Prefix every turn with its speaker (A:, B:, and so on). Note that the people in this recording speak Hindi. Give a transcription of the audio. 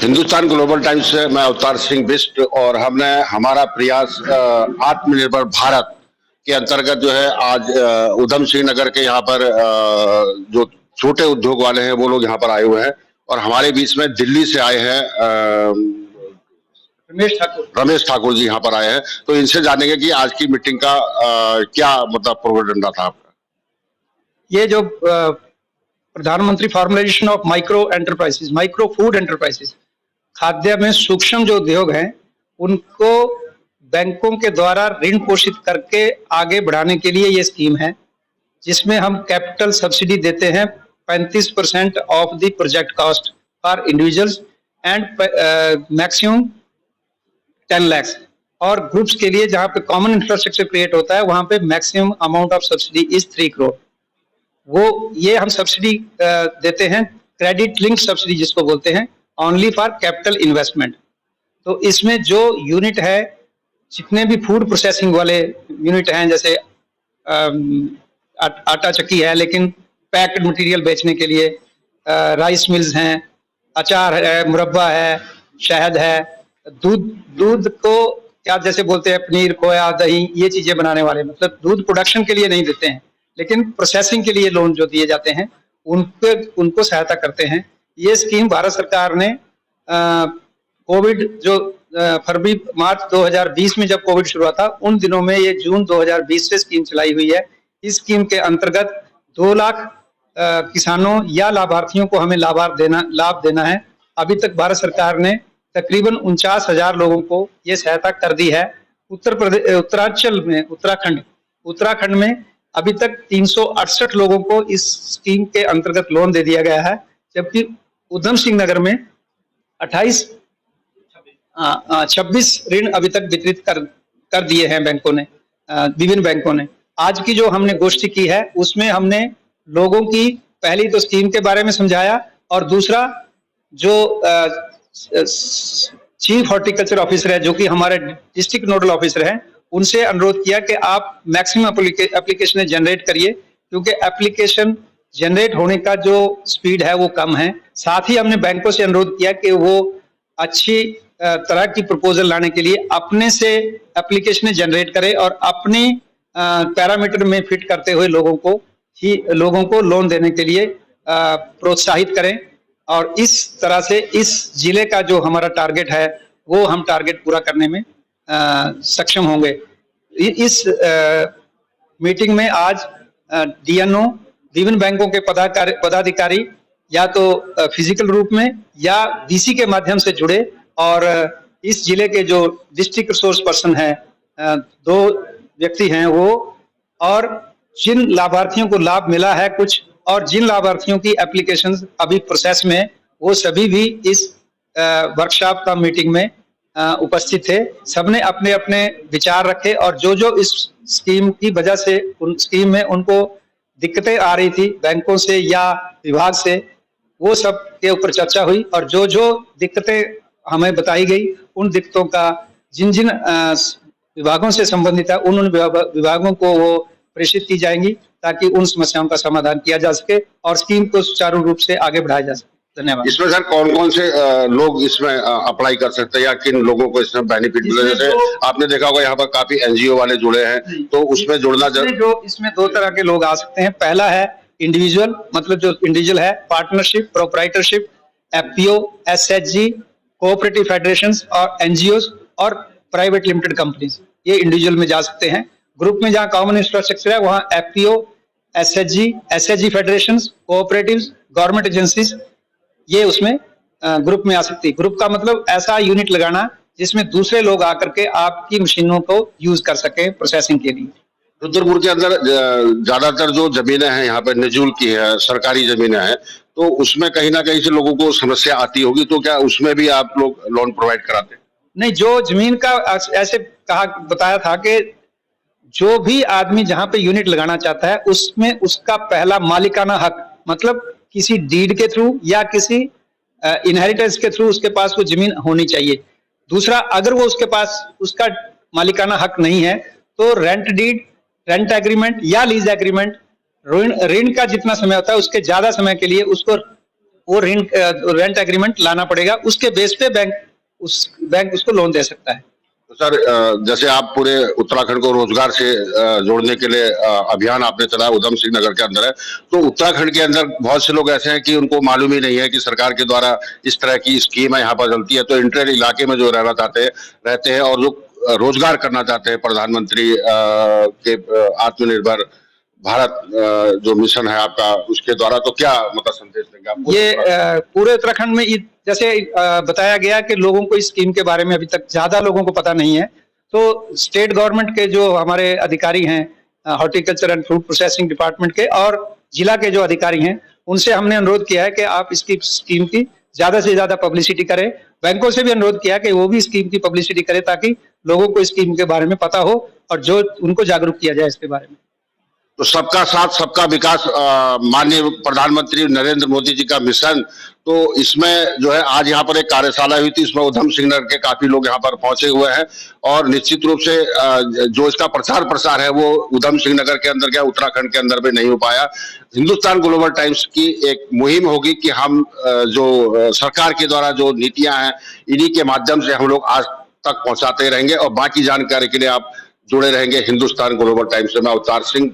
A: हिंदुस्तान ग्लोबल टाइम्स से मैं अवतार सिंह बिष्ट, और हमने हमारा प्रयास आत्मनिर्भर भारत के अंतर्गत जो है आज उधम सिंह नगर के यहाँ पर जो छोटे उद्योग वाले हैं वो लोग यहाँ पर आए हुए हैं, और हमारे बीच में दिल्ली से आए हैं रमेश ठाकुर जी यहाँ पर आए हैं। तो इनसे जानेंगे कि आज की मीटिंग का क्या मतलब प्रोग्राम था आपका।
B: ये जो प्रधानमंत्री formulation of micro enterprises, micro food enterprises, खाद्य में सूक्ष्म जो उद्योग हैं उनको बैंकों के द्वारा ऋण पोषित करके आगे बढ़ाने के लिए ये स्कीम है, जिसमें हम कैपिटल सब्सिडी देते हैं 35% of the project cost for individuals and maximum 10 lakh, और ग्रुप्स के लिए जहां पे कॉमन इंफ्रास्ट्रक्चर क्रिएट होता है वहां पे maximum amount of subsidy is 3 crore. वो ये हम सब्सिडी देते हैं, क्रेडिट लिंक सब्सिडी जिसको बोलते हैं, ओनली फॉर कैपिटल इन्वेस्टमेंट। तो इसमें जो यूनिट है, जितने भी फूड प्रोसेसिंग वाले यूनिट हैं, जैसे आटा चक्की है लेकिन पैक्ड मटेरियल बेचने के लिए, राइस मिल्स हैं, अचार है, मुरब्बा है, शहद है, दूध को क्या जैसे बोलते हैं पनीर, खोया, दही, ये चीजें बनाने वाले, मतलब दूध प्रोडक्शन के लिए नहीं देते हैं लेकिन प्रोसेसिंग के लिए लोन जो दिए जाते हैं उनको सहायता करते हैं। ये स्कीम भारत सरकार ने कोविड जो फरवरी मार्च 2020 में जब कोविड शुरू हुआ था उन दिनों में ये जून 2020 से स्कीम चलाई हुई है। इस स्कीम के अंतर्गत 2 लाख किसानों या लाभार्थियों को हमें लाभ देना है। अभी तक भारत सरकार ने तकरीबन 49,000 लोगों को ये सहायता कर दी है। उत्तरांचल में उत्तराखंड में अभी तक 368 लोगों को इस स्कीम के अंतर्गत लोन दे दिया गया है, जबकि उधम सिंह नगर में 26 ऋण अभी तक वितरित कर दिए हैं बैंकों ने, विभिन्न बैंकों ने। आज की जो हमने गोष्ठी की है उसमें हमने लोगों की पहली तो स्कीम के बारे में समझाया, और दूसरा जो चीफ हॉर्टिकल्चर ऑफिसर है जो कि हमारे डिस्ट्रिक्ट नोडल ऑफिसर हैं, उनसे अनुरोध किया कि आप मैक्सिमम एप्लीकेशन जनरेट करिए, क्योंकि एप्लीकेशन जनरेट होने का जो स्पीड है वो कम है। साथ ही हमने बैंकों से अनुरोध किया कि वो अच्छी तरह की प्रपोजल लाने के लिए अपने से एप्लीकेशन जनरेट करें और अपनी पैरामीटर में फिट करते हुए लोगों को लोन देने के लिए प्रोत्साहित करें, और इस तरह से इस जिले का जो हमारा टारगेट है वो हम टारगेट पूरा करने में सक्षम होंगे। इस मीटिंग में आज डीएनओ, विभिन्न बैंकों के पदाधिकारी या तो फिजिकल रूप में या डीसी के माध्यम से जुड़े, और इस जिले के जो डिस्ट्रिक्ट रिसोर्स पर्सन है 2 व्यक्ति हैं वो, और जिन लाभार्थियों को लाभ मिला है कुछ, और जिन लाभार्थियों की एप्लीकेशंस अभी प्रोसेस में, वो सभी भी इस वर्कशॉप का मीटिंग में उपस्थित थे। सबने अपने अपने विचार रखे, और जो इस स्कीम की वजह से उन स्कीम में उनको दिक्कतें आ रही थी बैंकों से या विभाग से, वो सब के ऊपर चर्चा हुई, और जो दिक्कतें हमें बताई गई उन दिक्कतों का जिन विभागों से संबंधित है उन विभागों को वो प्रेषित की जाएंगी ताकि उन समस्याओं का समाधान किया जा सके और स्कीम को सुचारू रूप से आगे बढ़ाया जा सके। धन्यवाद। इसमें सर कौन-कौन से लोग इसमें अप्लाई कर सकते हैं या किन लोगों को इसमें बेनिफिट मिले? जैसे आपने देखा होगा यहाँ पर काफी एनजीओ वाले जुड़े हैं, तो उसमें जुड़ना इसमें 2 तरह के लोग आ सकते हैं। पहला है इंडिविजुअल, मतलब जो इंडिविजुअल है, partnership, proprietorship, FPO, SHG, cooperative federations और एनजीओज और प्राइवेट लिमिटेड कंपनीज, ये इंडिविजुअल में जा सकते हैं। ग्रुप में जहां कॉमन इंफ्रास्ट्रक्चर है वहां FPO, SHG federations, cooperatives, government agencies, ये उसमें ग्रुप में आ सकती है। ग्रुप का मतलब ऐसा यूनिट लगाना जिसमें दूसरे लोग आकर के आपकी मशीनों को यूज कर सके प्रोसेसिंग के लिए। रुद्रपुर के अंदर ज्यादातर जो जमीनें हैं यहाँ पे निजुल की है, सरकारी जमीनें हैं, तो उसमें कहीं ना कहीं से लोगों को समस्या आती होगी, तो क्या उसमें भी आप लोग लोन प्रोवाइड कराते हैं? नहीं, जो जमीन का ऐसे बताया था कि जो भी आदमी जहां पे यूनिट लगाना चाहता है उसमें उसका पहला मालिकाना हक, मतलब किसी डीड के थ्रू या किसी इनहेरिटेंस के थ्रू उसके पास वो जमीन होनी चाहिए। दूसरा, अगर वो उसके पास उसका मालिकाना हक नहीं है तो रेंट डीड, रेंट एग्रीमेंट या लीज एग्रीमेंट, ऋण का जितना समय होता है उसके ज्यादा समय के लिए उसको वो रेंट एग्रीमेंट लाना पड़ेगा, उसके बेस पे बैंक उसको लोन दे सकता है।
A: तो सर जैसे आप पूरे उत्तराखंड को रोजगार से जोड़ने के लिए अभियान आपने चलाया, उधम सिंह नगर के अंदर है, तो उत्तराखंड के अंदर बहुत से लोग ऐसे हैं कि उनको मालूम ही नहीं है कि सरकार के द्वारा इस तरह की स्कीम है यहाँ पर चलती है, तो इंटर इलाके में जो रहना चाहते हैं रहते हैं और जो रोजगार करना चाहते हैं प्रधानमंत्री के आत्मनिर्भर भारत जो मिशन है आपका, उसके द्वारा, तो क्या मतलब संदेश देंगे आप?
B: ये पूरे उत्तराखंड में जैसे बताया गया कि लोगों को इस स्कीम के बारे में अभी तक ज्यादा लोगों को पता नहीं है, तो स्टेट गवर्नमेंट के जो हमारे अधिकारी हैं, horticulture and food processing department के और जिला के जो अधिकारी हैं, उनसे हमने अनुरोध किया है कि आप इसकी स्कीम की ज्यादा से ज्यादा पब्लिसिटी करें। बैंकों से भी अनुरोध किया कि वो भी स्कीम की पब्लिसिटी करें ताकि लोगों को स्कीम के बारे में पता हो और जो उनको जागरूक किया जाए इसके बारे में।
A: तो सबका साथ सबका विकास माननीय प्रधानमंत्री नरेंद्र मोदी जी का मिशन, तो इसमें जो है आज यहाँ पर एक कार्यशाला हुई थी, इसमें उधम सिंह नगर के काफी लोग यहाँ पर पहुंचे हुए हैं और निश्चित रूप से जो इसका प्रचार प्रसार है वो उधम सिंह नगर के अंदर क्या उत्तराखंड के अंदर में नहीं हो पाया। हिंदुस्तान ग्लोबल टाइम्स की एक मुहिम होगी कि हम जो सरकार के द्वारा जो नीतियां हैं इन्हीं के माध्यम से हम लोग आज तक पहुंचाते रहेंगे और बाकी जानकारी के लिए आप जुड़े रहेंगे हिंदुस्तान ग्लोबल टाइम्स से। मैं अवतार सिंह,